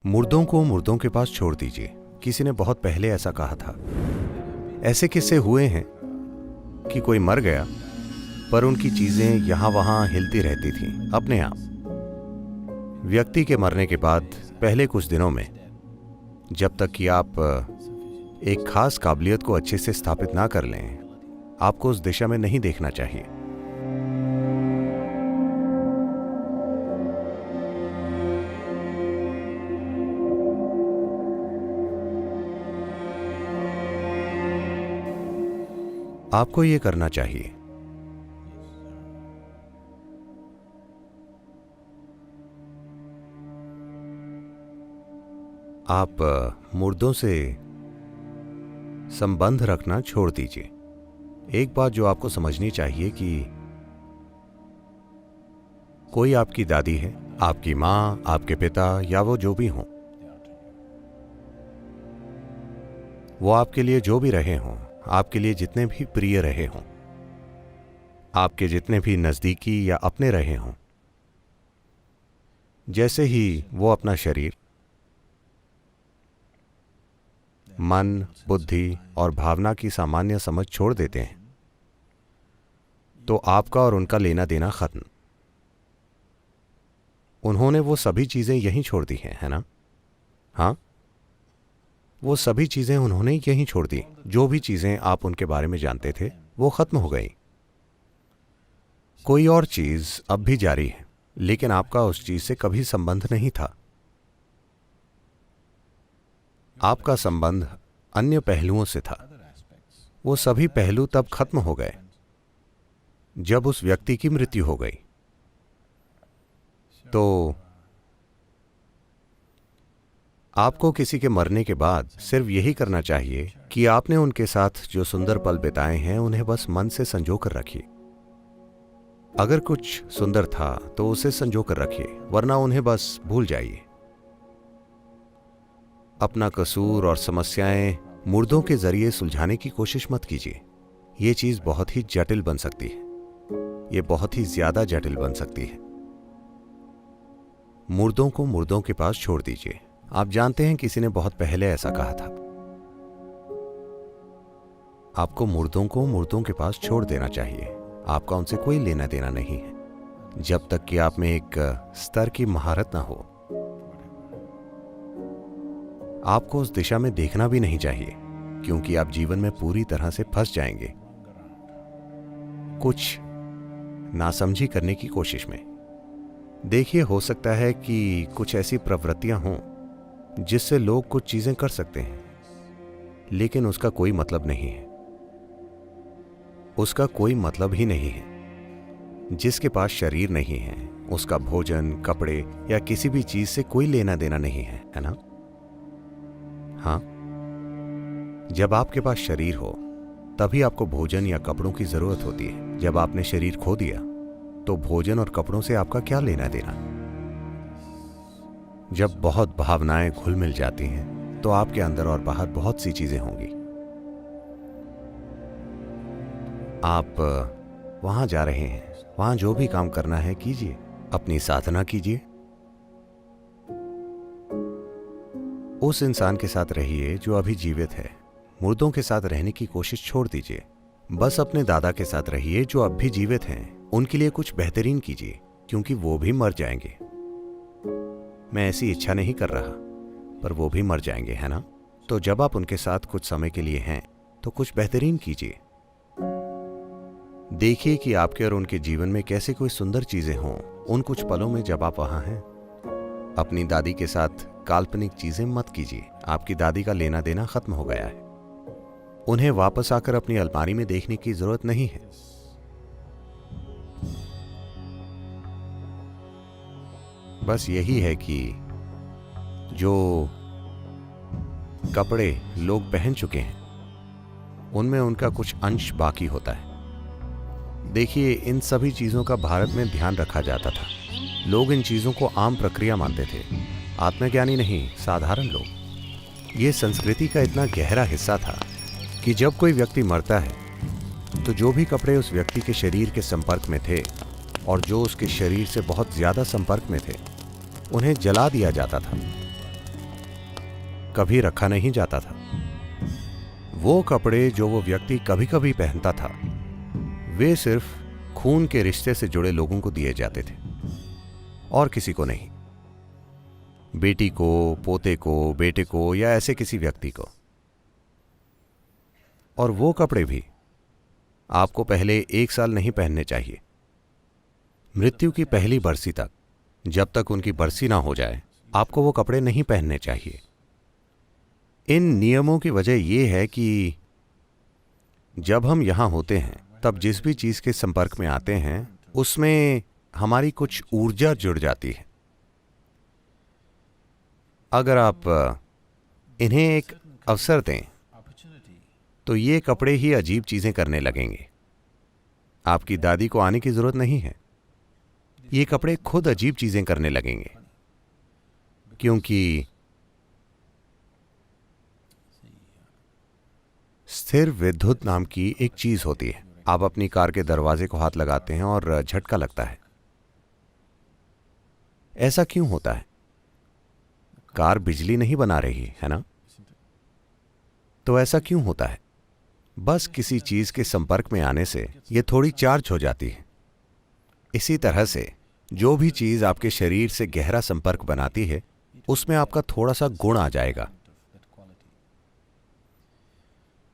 मुर्दों को मुर्दों के पास छोड़ दीजिए। किसी ने बहुत पहले ऐसा कहा था। ऐसे किस्से हुए हैं कि कोई मर गया पर उनकी चीजें यहां वहां हिलती रहती थीं अपने आप। व्यक्ति के मरने के बाद पहले कुछ दिनों में, जब तक कि आप एक खास काबिलियत को अच्छे से स्थापित ना कर लें, आपको उस दिशा में नहीं देखना चाहिए। आपको ये करना चाहिए। आप मुर्दों से संबंध रखना छोड़ दीजिए। एक बात जो आपको समझनी चाहिए कि कोई आपकी दादी है, आपकी मां, आपके पिता या वो जो भी हों, वो आपके लिए जो भी रहे हों, आपके लिए जितने भी प्रिय रहे हों, आपके जितने भी नजदीकी या अपने रहे हों, जैसे ही वो अपना शरीर, मन, बुद्धि और भावना की सामान्य समझ छोड़ देते हैं, तो आपका और उनका लेना देना खत्म। उन्होंने वो सभी चीजें यहीं छोड़ दी हैं, है ना? हाँ, वो सभी चीजें उन्होंने यहीं छोड़ दी। जो भी चीजें आप उनके बारे में जानते थे वो खत्म हो गई। कोई और चीज अब भी जारी है, लेकिन आपका उस चीज से कभी संबंध नहीं था। आपका संबंध अन्य पहलुओं से था। वो सभी पहलू तब खत्म हो गए जब उस व्यक्ति की मृत्यु हो गई। तो आपको किसी के मरने के बाद सिर्फ यही करना चाहिए कि आपने उनके साथ जो सुंदर पल बिताए हैं उन्हें बस मन से संजो कर रखिए। अगर कुछ सुंदर था तो उसे संजो कर रखिए, वरना उन्हें बस भूल जाइए। अपना कसूर और समस्याएं मुर्दों के जरिए सुलझाने की कोशिश मत कीजिए। यह चीज बहुत ही जटिल बन सकती है। यह बहुत ही ज्यादा जटिल बन सकती है। मुर्दों को मुर्दों के पास छोड़ दीजिए। आप जानते हैं, किसी ने बहुत पहले ऐसा कहा था। आपको मुर्दों को मुर्दों के पास छोड़ देना चाहिए। आपका उनसे कोई लेना देना नहीं है, जब तक कि आप में एक स्तर की महारत ना हो। आपको उस दिशा में देखना भी नहीं चाहिए, क्योंकि आप जीवन में पूरी तरह से फंस जाएंगे कुछ नासमझी करने की कोशिश में। देखिए, हो सकता है कि कुछ ऐसी प्रवृत्तियां हों जिससे लोग कुछ चीजें कर सकते हैं, लेकिन उसका कोई मतलब नहीं है। उसका कोई मतलब ही नहीं है। जिसके पास शरीर नहीं है, उसका भोजन, कपड़े या किसी भी चीज से कोई लेना देना नहीं है, है ना? हाँ, जब आपके पास शरीर हो तभी आपको भोजन या कपड़ों की जरूरत होती है। जब आपने शरीर खो दिया तो भोजन और कपड़ों से आपका क्या लेना देना? जब बहुत भावनाएं घुल मिल जाती हैं तो आपके अंदर और बाहर बहुत सी चीजें होंगी। आप वहां जा रहे हैं, वहां जो भी काम करना है कीजिए, अपनी साधना कीजिए। उस इंसान के साथ रहिए जो अभी जीवित है। मुर्दों के साथ रहने की कोशिश छोड़ दीजिए। बस अपने दादा के साथ रहिए जो अब भी जीवित हैं। उनके लिए कुछ बेहतरीन कीजिए, क्योंकि वो भी मर जाएंगे। मैं ऐसी इच्छा नहीं कर रहा, पर वो भी मर जाएंगे, है ना? तो जब आप उनके साथ कुछ समय के लिए हैं तो कुछ बेहतरीन कीजिए। देखिए कि आपके और उनके जीवन में कैसे कोई सुंदर चीजें हों उन कुछ पलों में जब आप वहां हैं। अपनी दादी के साथ काल्पनिक चीजें मत कीजिए। आपकी दादी का लेना देना खत्म हो गया है। उन्हें वापस आकर अपनी अलमारी में देखने की जरूरत नहीं है। बस यही है कि जो कपड़े लोग पहन चुके हैं उनमें उनका कुछ अंश बाकी होता है। देखिए, इन सभी चीजों का भारत में ध्यान रखा जाता था। लोग इन चीजों को आम प्रक्रिया मानते थे। आत्मज्ञानी नहीं, साधारण लोग। ये संस्कृति का इतना गहरा हिस्सा था कि जब कोई व्यक्ति मरता है तो जो भी कपड़े उस व्यक्ति के शरीर के संपर्क में थे और जो उसके शरीर से बहुत ज्यादा संपर्क में थे, उन्हें जला दिया जाता था। कभी रखा नहीं जाता था। वो कपड़े जो वो व्यक्ति कभी कभी पहनता था वे सिर्फ खून के रिश्ते से जुड़े लोगों को दिए जाते थे और किसी को नहीं। बेटी को, पोते को, बेटे को या ऐसे किसी व्यक्ति को। और वो कपड़े भी आपको पहले 1 साल नहीं पहनने चाहिए। मृत्यु की पहली बरसी तक, जब तक उनकी बरसी ना हो जाए, आपको वो कपड़े नहीं पहनने चाहिए। इन नियमों की वजह यह है कि जब हम यहां होते हैं तब जिस भी चीज के संपर्क में आते हैं उसमें हमारी कुछ ऊर्जा जुड़ जाती है। अगर आप इन्हें एक अवसर दें तो ये कपड़े ही अजीब चीजें करने लगेंगे। आपकी दादी को आने की जरूरत नहीं है, ये कपड़े खुद अजीब चीजें करने लगेंगे, क्योंकि स्थिर विद्युत नाम की एक चीज होती है। आप अपनी कार के दरवाजे को हाथ लगाते हैं और झटका लगता है। ऐसा क्यों होता है? कार बिजली नहीं बना रही है ना? तो ऐसा क्यों होता है? बस किसी चीज के संपर्क में आने से यह थोड़ी चार्ज हो जाती है। इसी तरह से जो भी चीज आपके शरीर से गहरा संपर्क बनाती है उसमें आपका थोड़ा सा गुण आ जाएगा।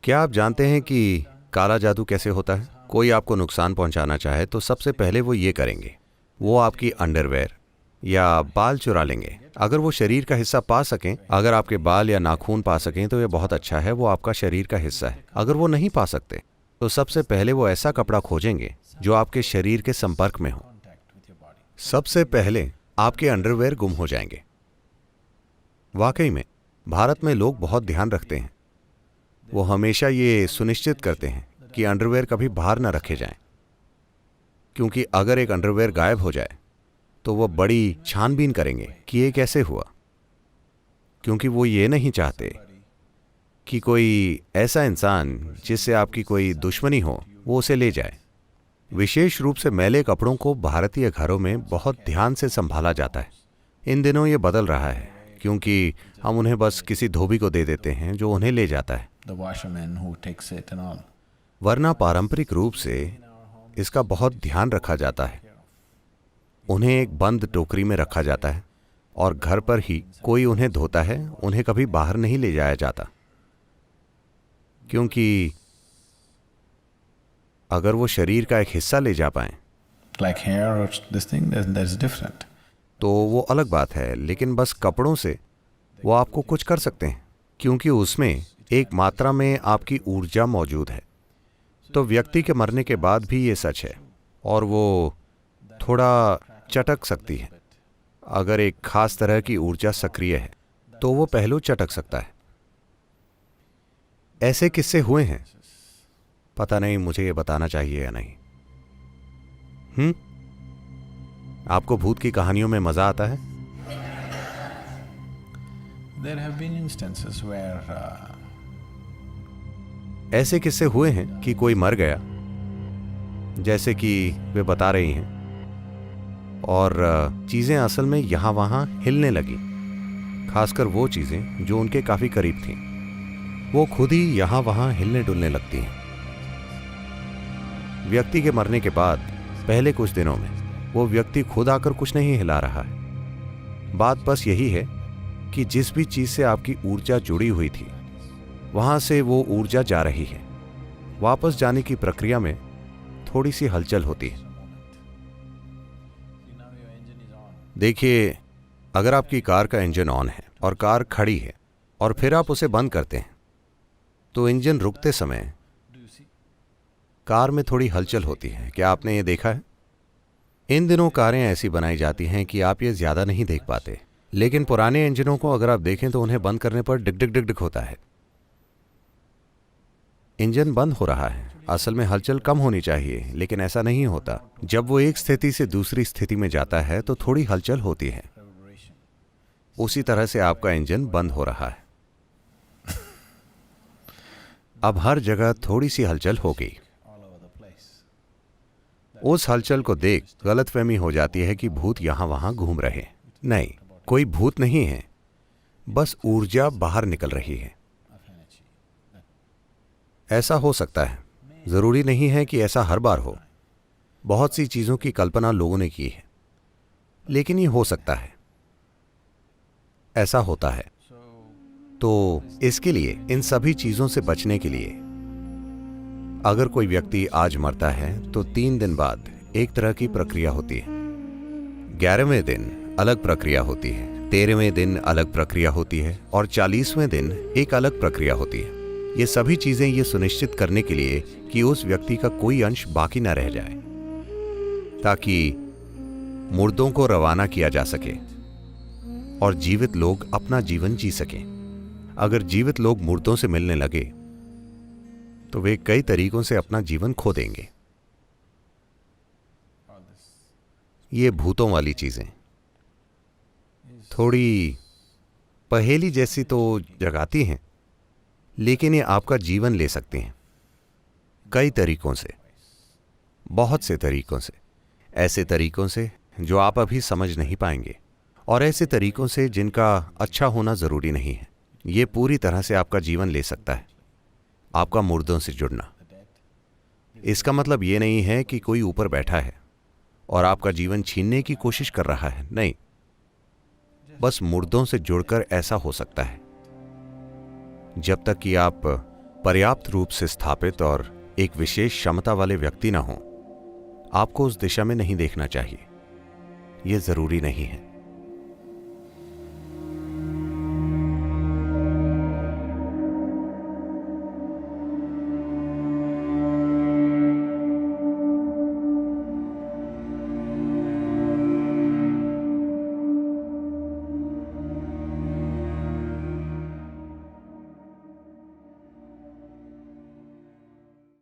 क्या आप जानते हैं कि काला जादू कैसे होता है? कोई आपको नुकसान पहुंचाना चाहे तो सबसे पहले वो ये करेंगे, वो आपकी अंडरवेयर या बाल चुरा लेंगे। अगर वो शरीर का हिस्सा पा सकें, अगर आपके बाल या नाखून पा सकें तो ये बहुत अच्छा है, वो आपका शरीर का हिस्सा है। अगर वो नहीं पा सकते तो सबसे पहले वो ऐसा कपड़ा खोजेंगे जो आपके शरीर के संपर्क में हो। सबसे पहले आपके अंडरवेयर गुम हो जाएंगे। वाकई में भारत में लोग बहुत ध्यान रखते हैं। वो हमेशा ये सुनिश्चित करते हैं कि अंडरवेयर कभी बाहर न रखे जाएं, क्योंकि अगर एक अंडरवेयर गायब हो जाए तो वो बड़ी छानबीन करेंगे कि ये कैसे हुआ, क्योंकि वो ये नहीं चाहते कि कोई ऐसा इंसान जिससे आपकी कोई दुश्मनी हो वो उसे ले जाए। विशेष रूप से मैले कपड़ों को भारतीय घरों में बहुत ध्यान से संभाला जाता है। इन दिनों ये बदल रहा है क्योंकि हम उन्हें बस किसी धोबी को दे देते हैं जो उन्हें ले जाता है। वरना पारंपरिक रूप से इसका बहुत ध्यान रखा जाता है। उन्हें एक बंद टोकरी में रखा जाता है और घर पर ही कोई उन्हें धोता है। उन्हें कभी बाहर नहीं ले जाया जाता, क्योंकि अगर वो शरीर का एक हिस्सा ले जा पाए तो वो अलग बात है, लेकिन बस कपड़ों से वो आपको कुछ कर सकते हैं, क्योंकि उसमें एक मात्रा में आपकी ऊर्जा मौजूद है। तो व्यक्ति के मरने के बाद भी ये सच है, और वो थोड़ा चटक सकती है। अगर एक खास तरह की ऊर्जा सक्रिय है तो वो पहलू चटक सकता है। ऐसे किस्से हुए हैं, पता नहीं मुझे ये बताना चाहिए या नहीं। आपको भूत की कहानियों में मजा आता है? There have been instances where ऐसे किस्से हुए हैं कि कोई मर गया, जैसे कि वे बता रही हैं, और चीजें असल में यहां वहां हिलने लगी, खासकर वो चीजें जो उनके काफी करीब थीं। वो खुद ही यहां वहां हिलने डुलने लगती हैं। व्यक्ति के मरने के बाद पहले कुछ दिनों में वो व्यक्ति खुद आकर कुछ नहीं हिला रहा है। बात बस यही है कि जिस भी चीज से आपकी ऊर्जा जुड़ी हुई थी वहां से वो ऊर्जा जा रही है। वापस जाने की प्रक्रिया में थोड़ी सी हलचल होती है। देखिए, अगर आपकी कार का इंजन ऑन है और कार खड़ी है और फिर आप उसे बंद करते हैं तो इंजन रुकते समय कार में थोड़ी हलचल होती है। क्या आपने ये देखा है? इन दिनों कारें ऐसी बनाई जाती हैं कि आप ये ज्यादा नहीं देख पाते, लेकिन पुराने इंजनों को अगर आप देखें तो उन्हें बंद करने पर डिक डिक डिक डिक होता है। इंजन बंद हो रहा है, असल में हलचल कम होनी चाहिए, लेकिन ऐसा नहीं होता। जब वो एक स्थिति से दूसरी स्थिति में जाता है तो थोड़ी हलचल होती है। उसी तरह से आपका इंजन बंद हो रहा है। अब हर जगह थोड़ी सी हलचल हो गई। उस हलचल को देख गलतफहमी हो जाती है कि भूत यहां वहां घूम रहे। नहीं, कोई भूत नहीं है, बस ऊर्जा बाहर निकल रही है। of energy. ऐसा हो सकता है, जरूरी नहीं है कि ऐसा हर बार हो। बहुत सी चीजों की कल्पना लोगों ने की है, लेकिन ये हो सकता है, ऐसा होता है। So, तो इसके लिए, इन सभी चीजों से बचने के लिए, अगर कोई व्यक्ति आज मरता है तो 3 दिन बाद एक तरह की प्रक्रिया होती है, 11वें दिन अलग प्रक्रिया होती है, 13वें दिन अलग प्रक्रिया होती है और 40वें दिन एक अलग प्रक्रिया होती है। ये सभी चीजें ये सुनिश्चित करने के लिए कि उस व्यक्ति का कोई अंश बाकी न रह जाए, ताकि मुर्दों को रवाना किया जा सके और जीवित लोग अपना जीवन जी सकें। अगर जीवित लोग मुर्दों से मिलने लगे तो वे कई तरीकों से अपना जीवन खो देंगे। all this ये भूतों वाली चीजें थोड़ी पहेली जैसी तो जगाती हैं, लेकिन ये आपका जीवन ले सकती हैं कई तरीकों से, बहुत से तरीकों से, ऐसे तरीकों से जो आप अभी समझ नहीं पाएंगे और ऐसे तरीकों से जिनका अच्छा होना जरूरी नहीं है। ये पूरी तरह से आपका जीवन ले सकता है, आपका मुर्दों से जुड़ना। the dead. इसका मतलब ये नहीं है कि कोई ऊपर बैठा है और आपका जीवन छीनने की कोशिश कर रहा है, नहीं। बस मुर्दों से जुड़कर ऐसा हो सकता है। जब तक कि आप पर्याप्त रूप से स्थापित और एक विशेष क्षमता वाले व्यक्ति ना हो, आपको उस दिशा में नहीं देखना चाहिए। यह जरूरी नहीं है।